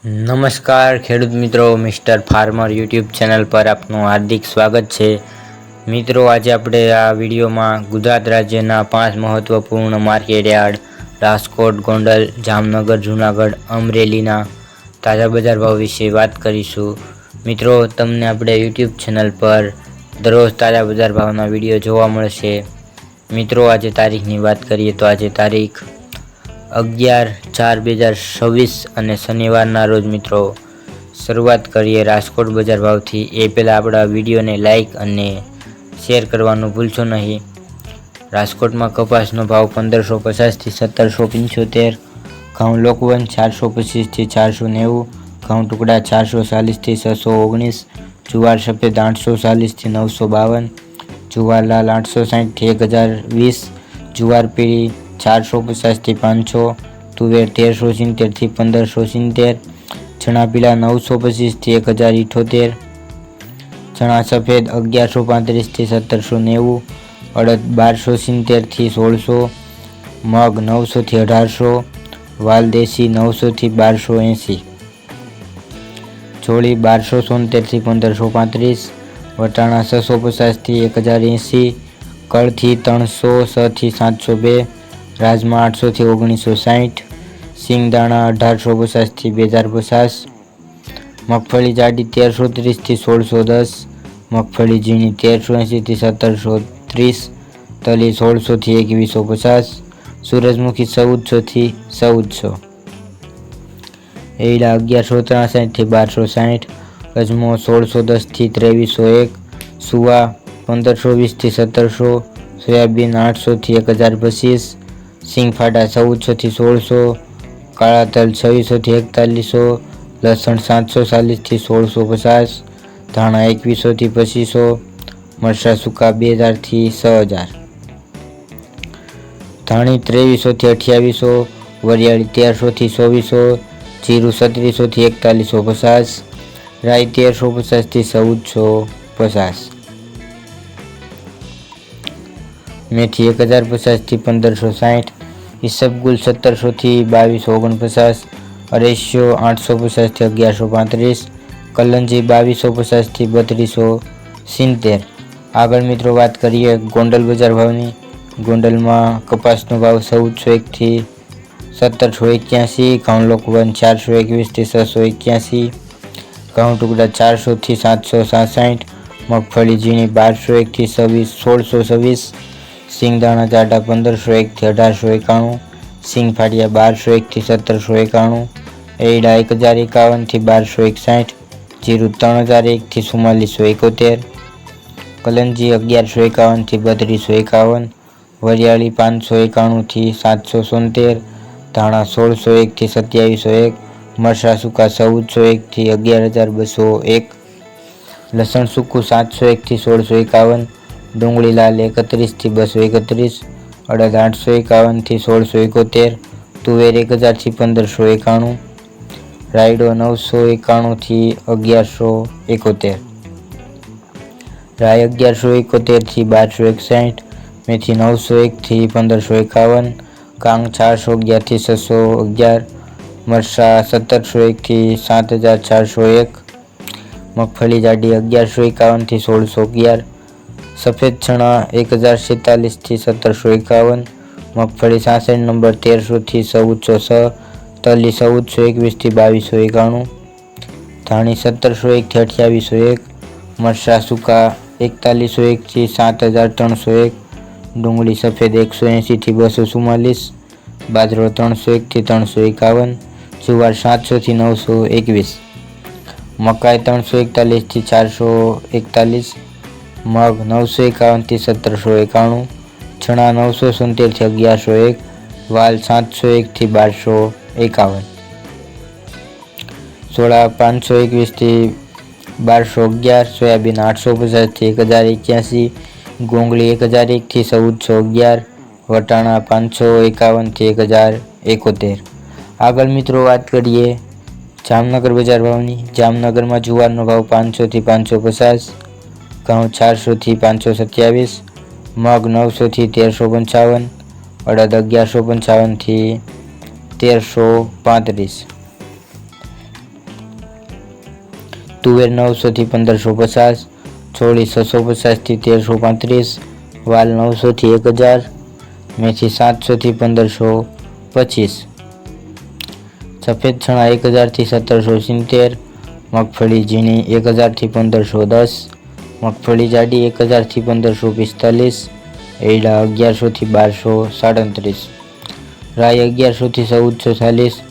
નમસ્કાર ખેડૂત મિત્રો, મિસ્ટર ફાર્મર યુટ્યુબ ચેનલ પર આપનું હાર્દિક સ્વાગત છે. મિત્રો, આજે આપણે આ વિડીયોમાં ગુજરાત રાજ્યના 5 મહત્વપૂર્ણ માર્કેટ યાર્ડ રાજકોટ, ગોંડલ, જામનગર, જૂનાગઢ, અમરેલીના તાજા બજાર ભાવ વિશે વાત કરીશું. મિત્રો, તમને આપણે યુટ્યુબ ચેનલ પર દરરોજ તાજા બજાર ભાવના વિડીયો જોવા મળશે. મિત્રો, આજે તારીખની વાત કરીએ તો આજે તારીખ 11/4/2026 અને શનિવારના રોજ. મિત્રો, શરૂઆત કરીએ રાજકોટ બજાર ભાવથી. એ પહેલાં આપણા વિડીયોને લાઇક અને શેર કરવાનું ભૂલશો નહીં. રાજકોટમાં કપાસનો ભાવ 1550 થી 1775, ઘઉં લોકવન 425 થી 490, ઘઉં ટુકડા 440 થી 619, જુવાર સફેદ 840 થી 952, જુવાર લાલ 860 થી 1020, જુવાર પીળી 450 થી 500, તુવેર 1370 થી 1570, ચણા પીળા 925 થી 1078, ચણા સફેદ 1135 થી 1790, અડદ 1270 થી 1600, મગ 900 થી 1800, વાલ દેશી 900 થી 1280, ચોળી 1270 થી 1535, વટાણા 650 થી 1080, કળથી 306 થી 702, રાજમા 800 થી 1960, સિંગદાણા 1850 થી 2050, મગફળી જાડી 1330 થી 1610, મગફળી ઝીણી 1380 થી 1730, તલી 1600 થી 2150, સૂરજમુખી 1400 થી 1400, એરડા 1163 થી 1260, અજમો 1610 થી 2301, સુવા 1520 થી 1700, સોયાબીન 800 થી 1025, સિંગફાડા 1400 થી 1600, કાળા તલ 2600 થી 4100, લસણ 740 થી 1650, ધાણા 2100 થી 2500, મરચાં સૂકા 2000 થી 6000, ધાણી 2300 થી 2800, વરિયાળી 1300 થી 2400, જીરું 3700 થી 4150, રાઈ 1350 થી 1450, મેથી 1050 થી 1560, ઈસબગુલ 1700 થી 2249, અરેશિયો 850 થી 1135, કલંજી 2250 થી 3270. આગળ મિત્રો વાત કરીએ ગોંડલ બજાર ભાવની. ગોંડલમાં કપાસનો ભાવ 1401 થી 1781, ઘઉં લોકવન 421 થી 681, ઘઉં ટુકડા 400 થી 767, મગફળી ઝીણી 1201 થી 1626, સિંગદાણા જાડા 1501 થી 1891, સિંગ ફાટિયા 1201 થી 1791, એરડા 1051 થી 1261, જીરું 3001 થી 4471, કલંજી 1151 થી 3251, વરિયાળી 591 થી 770, ધાણા 1601 થી 2701, મરચાં સૂકા 1401 થી 11201, લસણ સૂકું 701 થી 1651, ડુંગળી લાલ 31 થી 231, અડદ 851 થી 1671, તુવેર 1000 થી 1591, રાયડો 991 થી 1171, રાઈ 1171 થી 1261, મેથી 901 થી 1551, કાંગ 411 થી 611, મરચાં 1701 થી 7401, મગફળી જાડી 1151 થી 1611, સફેદ ચણા 1046 થી 1751, મગફળી 66 નંબર 1300 થી 1406, તલી 1421 થી 2291, ધાણી 1701 થી 2801, મરચાં સૂકા 4101 થી 7301, ડુંગળી સફેદ 180 થી 244, બાજરો 301 થી 351, જુવાર 700 થી 921, મકાઈ 341 થી 441, મગ 951 થી 1791, ચણા 970 થી 1101, વાલ 701 થી 1251, સોળા 521 થી 1211, સોયાબીન 850 થી 1081, ગોંગળી 1001 થી 1411, વટાણા 551 થી 1071. આગળ મિત્રો વાત કરીએ જામનગર બજાર ભાવની. જામનગરમાં જુવારનો ભાવ 500 થી 550, ઘઉં 400 થી 527, મગ 900 થી 1355, અડદ 1155 થી 1335, તુવેર 900 થી 1550, ચોળી 650 થી 1335, વાલ 900 થી 1000, મેથી 700 થી 1525, સફેદ ચણા 1000 થી 1770, મગફળી ઝીણી 1000 થી 1510, મગફળી જાડી 1000 થી 1545, એરડા 1100 થી 1237, રાઈ 1100 થી 1440,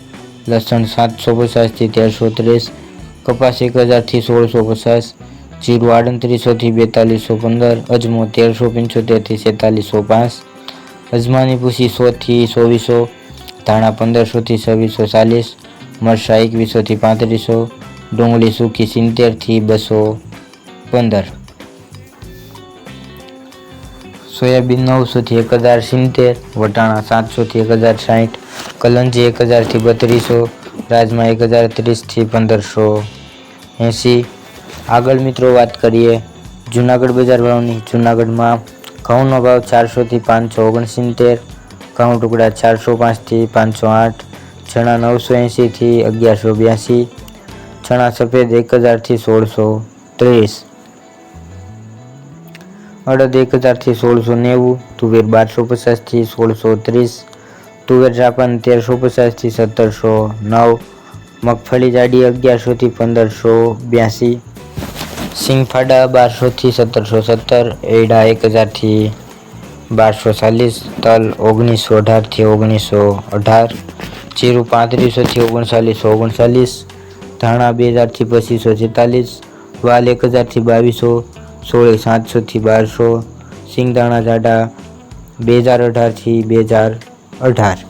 લસણ 750 થી 1330, કપાસ 1000 થી 1650, જીરું 3800 થી 4215, અજમો 1375 થી 4605, અજમાની ભૂસી 100 થી 2400, ધાણા 1500 થી 2640, મરચાં 2100 થી 3500, ડુંગળી સૂકી 70 થી 215, સોયાબીન 900 થી 1070, વટાણા 700 થી 1060, કલંજી 1000 થી 3200, રાજમા 1030 થી 1580. આગળ મિત્રો વાત કરીએ જૂનાગઢ બજાર ભાવની. જૂનાગઢમાં ઘઉંનો ભાવ 400 થી 569, ઘઉં ટુકડા 405 થી 508, ચણા 980 થી 1182, ચણા સફેદ 1000 થી 1630, અડદ 1000 થી 1690, તુવેર 1250 થી 1630, તુવેર જાપાન 1350 થી 1709, મગફળી જાડી 1100 થી 1582, સિંગફાડા 1200 થી 1717, એરડા 1000 થી 1240, તલ 1918 થી 1918, જીરું 3500 થી 3939, ધાણા 2000 થી 2546, વાલ 1000 થી 2200, સોળી 700 થી 1200, સિંગદાણા જાડા 2018 થી 2018,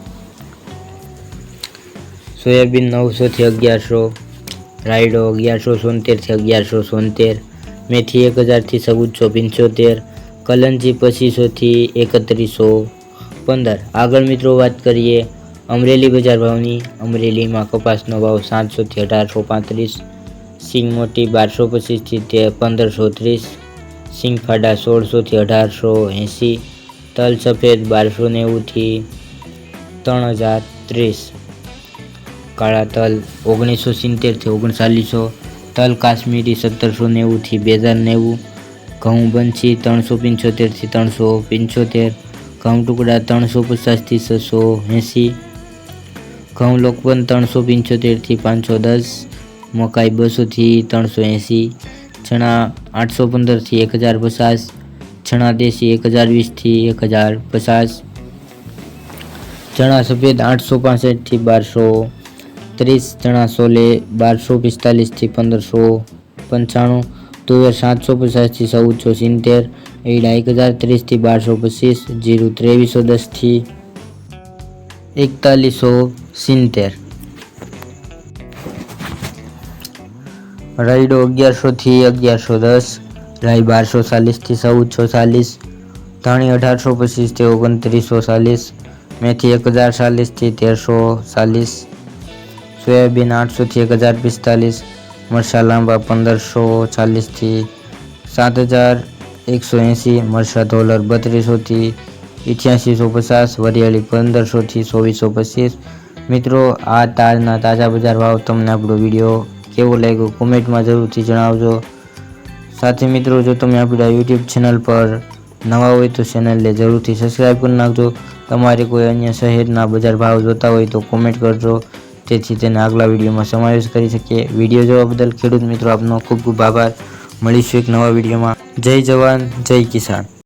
સોયાબીન 900 થી 1100, રાયડો 1170 થી 1170, મેથી 1000 થી 1475, કલંજી 2500 થી 3115. આગળ મિત્રો વાત કરીએ અમરેલી બજાર ભાવની. અમરેલીમાં કપાસનો ભાવ 700 થી 1835, સિંગ મોટી 1225 થી 1530, સિંગફાડા 1600 થી 1880, તલ સફેદ 1290 થી 3030, કાળા તલ 1970 થી 3900, તલ કાશ્મીરી 1790 થી 2090, ઘઉં બંછી 375 થી 375, ઘઉં ટુકડા 350 થી 680, ઘઉં લોકવન 375 થી 510, મકાઈ 200 થી 380, ચણા 815 થી 1050, ચણા દેશી 1020 થી 1050, ચણા સફેદ 865 થી 1230, ચણા સોલે 1245 થી 1595, તુવેર 750 થી 1470, એરડા 1030 થી 1225, જીરું 2310 થી 4170, રાયડો 1100 થી 1110, રાઈ 1240 થી 1440, ધાણી 1825 થી 2940, મેથી 1040 થી 1340, સોયાબીન 800 થી 1045, મરચાં લાંબા 1540 થી 7180, મરચાં ડોલર 3200 થી 8850, વરિયાળી 1500 થી 2425. મિત્રો આ તાજના તાજા બજાર ભાવ. તમને આપણો વિડીયો કેવો લાગ્યો કોમેન્ટમાં જરૂરથી જણાવજો. સાથે મિત્રો જો તમે આપણા યુટ્યુબ ચેનલ પર નવા હોય તો ચેનલને જરૂરથી સબસ્ક્રાઈબ કરી નાખજો. તમારે કોઈ અન્ય શહેરના બજાર ભાવ જોતા હોય તો કોમેન્ટ કરજો, તેથી તેને આગલા વિડીયોમાં સમાવેશ કરી શકીએ. વિડીયો જોવા બદલ ખેડૂત મિત્રો આપનો ખૂબ ખૂબ આભાર. મળીશું એક નવા વિડીયોમાં. જય જવાન જય કિસાન.